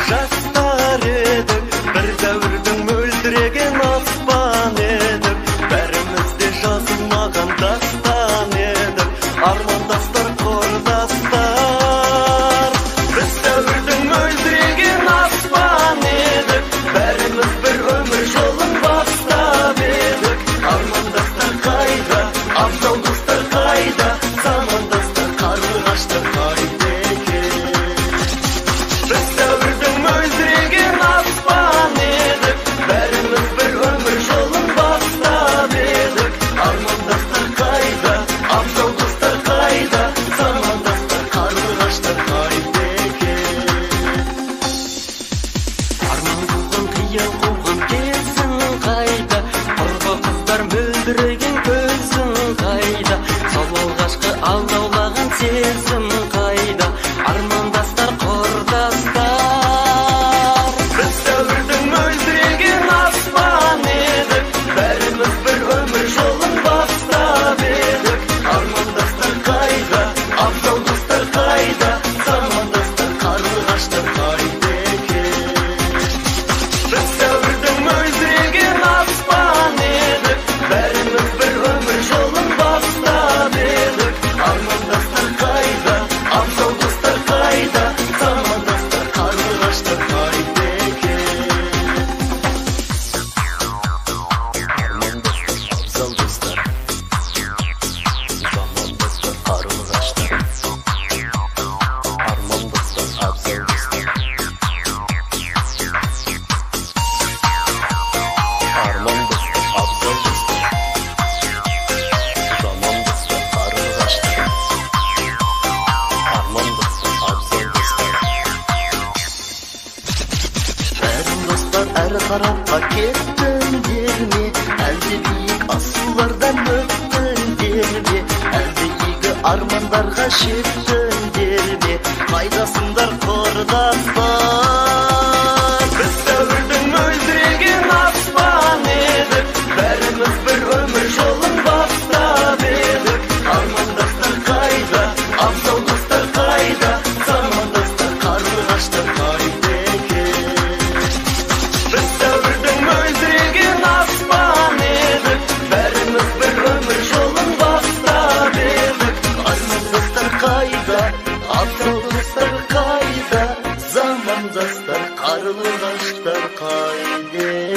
Жастар едік, бір дәуірдің мөлдіреген аспан едік. Бәріміз де жазылмаған дастан едік, армандастар, құрдастар. Біз дәуірдің мөлдіреген аспан едік, бәріміз бір өмір жолын бастап едік. Армандастар қайда, абзал достар қайда, замандастар, қарлығаштар қайда екен. Біз дәуірдің мөлдіреген аспан едік, бәріміз бір өмір жолын бастап едік. Армандастар қайда, абзал достар қайда, замандастар, қарлығаштар қайда екен. Арман қуған, қиял қуған кезің қайда, құрбы қыздар мөлдіреген көзің қайда, сол алғашқы алдаулаған сезім қайда, армандастар, құрдастар. Біз дәуірдің мөлдіреген аспан едік, бәріміз бір өмір жолын бастап едік. Армандастар қайда, абзал достар қайда, замандастар, қарлығаштар қайда екен. Біз дәуірдің мөлдіреген аспан едік, бәріміз бір өмір жолын бастап едік. Армандастар қайда, абзал достар қайда, замандастар, қарлығаштар қайда екен. Армандастар, абзал достар, замандастар, қарлығаштар. Армандастар, абзал достар, армандастар, абзал достар, замандастар, қарлығаштар. Армандастар, абзал достар. Бәрің достар әрі тарапқа кеттіңдер ме? Әлде биік асулардан өттіңдер ме? Әлде игі армандарға жеттіңдер ме? Қайдасыңдар, құрдастар? Біз дәуірдің мөлдіреген аспан едік, бәріміз бір өмір жолын бастап едік. Армандастар қайда, абзал достар қайда, замандастар, қарлығаштар қайда екен. Біз дәуірдің мөлдіреген аспан едік, бәріміз бір өмір жолын бастап едік. Армандастар қайда, абзал достар қайда, замандастар, қарлығаштар қайда.